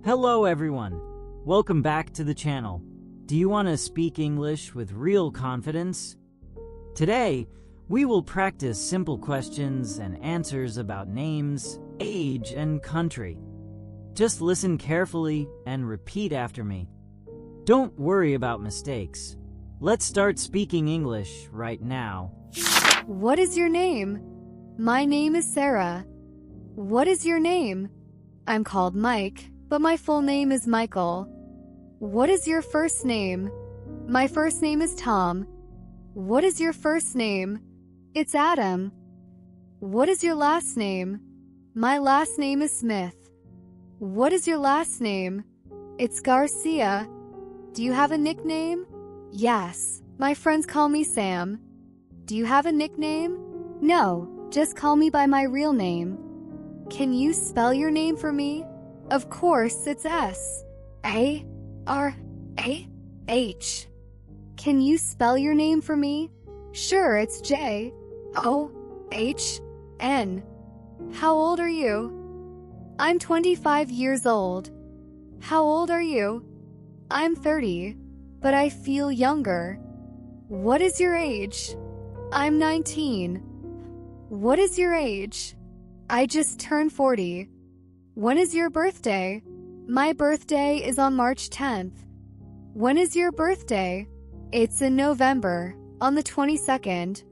Hello everyone! Welcome back to the channel. Do you want to speak English with real confidence? Today, we will practice simple questions and answers about names, age, and country. Just listen carefully and repeat after me. Don't worry about mistakes. Let's start speaking English right now. What is your name? My name is Sarah. What is your name? I'm called Mike, but my full name is Michael. What is your first name? My first name is Tom. What is your first name? It's Adam. What is your last name? My last name is Smith. What is your last name? It's Garcia. Do you have a nickname? Yes, my friends call me Sam. Do you have a nickname? No, just call me by my real name. Can you spell your name for me? Of course, it's S-A-R-A-H. Can you spell your name for me? Sure, it's J-O-H-N. How old are you? I'm 25 years old. How old are you? I'm 30, but I feel younger. What is your age? I'm 19. What is your age? I just turned 40. When is your birthday? My birthday is on March 10th. When is your birthday? It's in November, on the 22nd.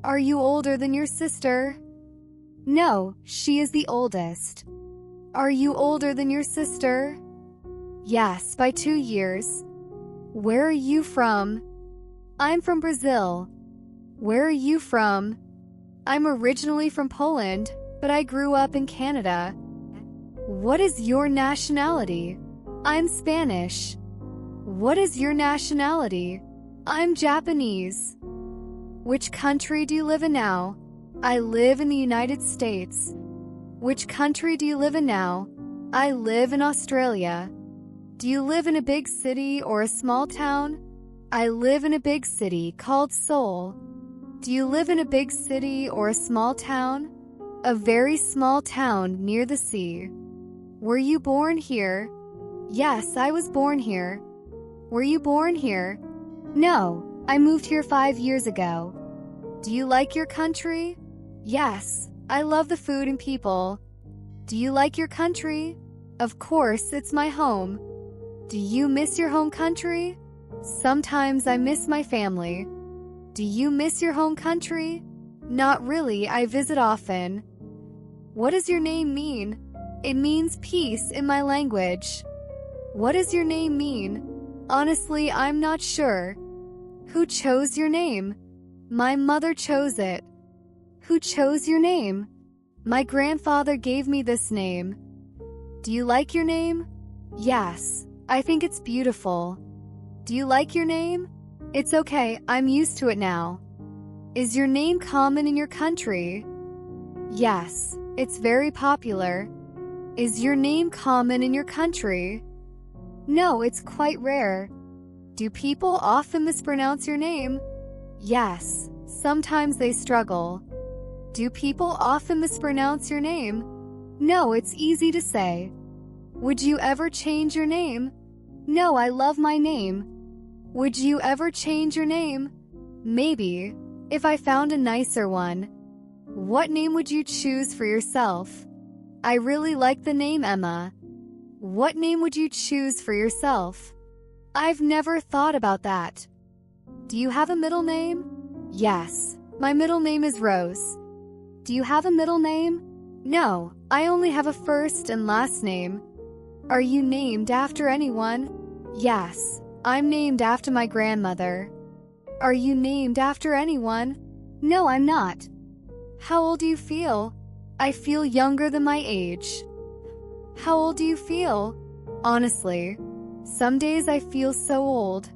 Are you older than your sister? No, she is the oldest. Are you older than your sister? Yes, by 2 years. Where are you from? I'm from Brazil. Where are you from? I'm originally from Poland, but I grew up in Canada. What is your nationality? I'm Spanish. What is your nationality? I'm Japanese. Which country do you live in now? I live in the United States. Which country do you live in now? I live in Australia. Do you live in a big city or a small town? I live in a big city called Seoul. Do you live in a big city or a small town? A very small town near the sea. Were you born here? Yes, I was born here. Were you born here? No, I moved here 5 years ago. Do you like your country? Yes, I love the food and people. Do you like your country? Of course, it's my home. Do you miss your home country? Sometimes I miss my family. Do you miss your home country? Not really, I visit often. What does your name mean? It means peace in my language. What does your name mean? Honestly, I'm not sure. Who chose your name? My mother chose it. Who chose your name? My grandfather gave me this name. Do you like your name? Yes, I think it's beautiful. Do you like your name? It's okay, I'm used to it now. Is your name common in your country? Yes, it's very popular. Is your name common in your country? No, it's quite rare. Do people often mispronounce your name? Yes, sometimes they struggle. Do people often mispronounce your name? No, it's easy to say. Would you ever change your name? No, I love my name. Would you ever change your name? Maybe, if I found a nicer one. What name would you choose for yourself? I really like the name Emma. What name would you choose for yourself? I've never thought about that. Do you have a middle name? Yes, my middle name is Rose. Do you have a middle name? No, I only have a first and last name. Are you named after anyone? Yes, I'm named after my grandmother. Are you named after anyone? No, I'm not. How old do you feel? I feel younger than my age. How old do you feel? Honestly, some days I feel so old.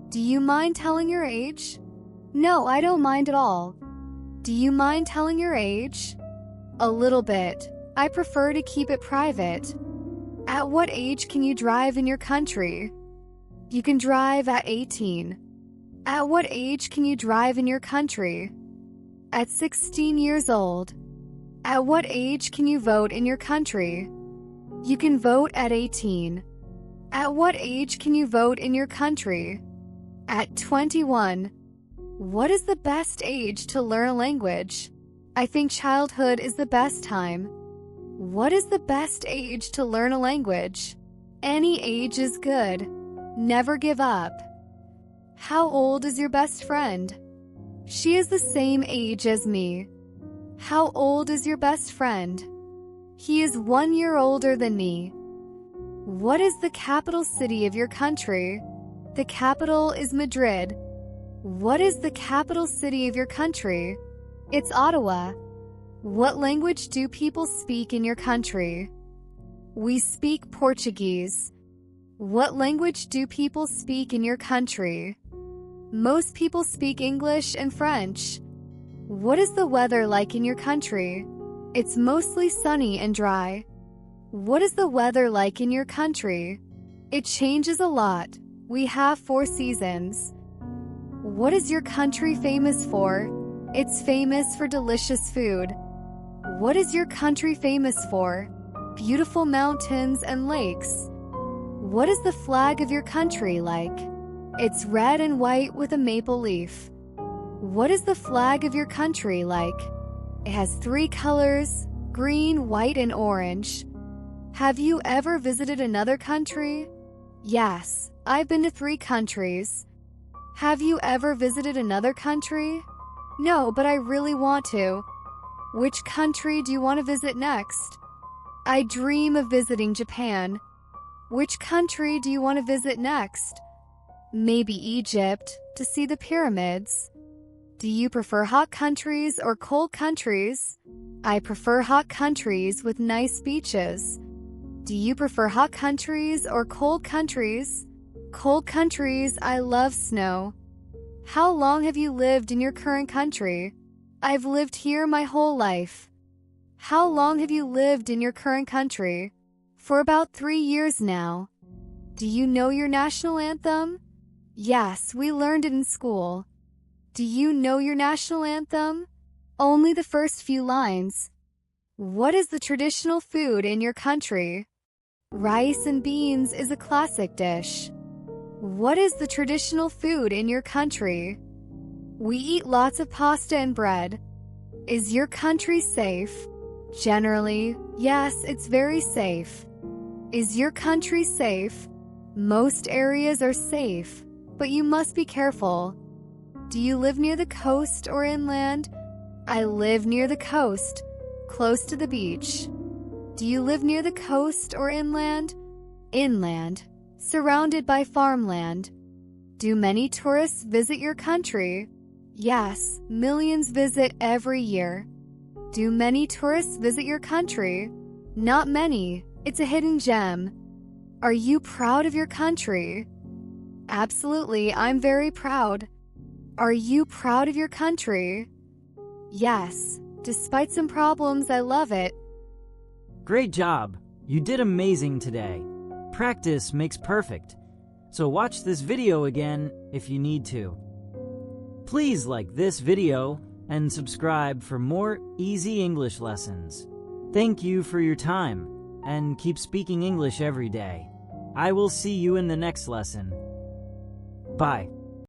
Do you mind telling your age? No, I don't mind at all. Do you mind telling your age? A little bit. I prefer to keep it private. At what age can you drive in your country? You can drive at 18. At what age can you drive in your country? At 16 years old. At what age can you vote in your country? You can vote at 18. At what age can you vote in your country? At 21. What is the best age to learn a language? I think childhood is the best time. What is the best age to learn a language? Any age is good. Never give up. How old is your best friend? She is the same age as me. How old is your best friend? He is 1 year older than me. What is the capital city of your country? The capital is Madrid. What is the capital city of your country? It's Ottawa. What language do people speak in your country? We speak Portuguese. What language do people speak in your country? Most people speak English and French. What is the weather like in your country? It's mostly sunny and dry. What is the weather like in your country? It changes a lot. We have 4 seasons. What is your country famous for? It's famous for delicious food. What is your country famous for? Beautiful mountains and lakes. What is the flag of your country like? It's red and white with a maple leaf. What is the flag of your country like? It has 3 colors, green, white, and orange. Have you ever visited another country? Yes, I've been to 3 countries. Have you ever visited another country? No, but I really want to. Which country do you want to visit next? I dream of visiting Japan. Which country do you want to visit next? Maybe Egypt, to see the pyramids. Do you prefer hot countries or cold countries? I prefer hot countries with nice beaches. Do you prefer hot countries or cold countries? Cold countries, I love snow. How long have you lived in your current country? I've lived here my whole life. How long have you lived in your current country? For about 3 years now. Do you know your national anthem? Yes, we learned it in school. Do you know your national anthem? Only the first few lines. What is the traditional food in your country? Rice and beans is a classic dish. What is the traditional food in your country? We eat lots of pasta and bread. Is your country safe? Generally, yes, it's very safe. Is your country safe? Most areas are safe, but you must be careful. Do you live near the coast or inland? I live near the coast, close to the beach. Do you live near the coast or inland? Inland, surrounded by farmland. Do many tourists visit your country? Yes, millions visit every year. Do many tourists visit your country? Not many. It's a hidden gem. Are you proud of your country? Absolutely, I'm very proud. Are you proud of your country? Yes, despite some problems, I love it. Great job! You did amazing today. Practice makes perfect. So watch this video again if you need to. Please like this video and subscribe for more easy English lessons. Thank you for your time, and keep speaking English every day. I will see you in the next lesson. Bye.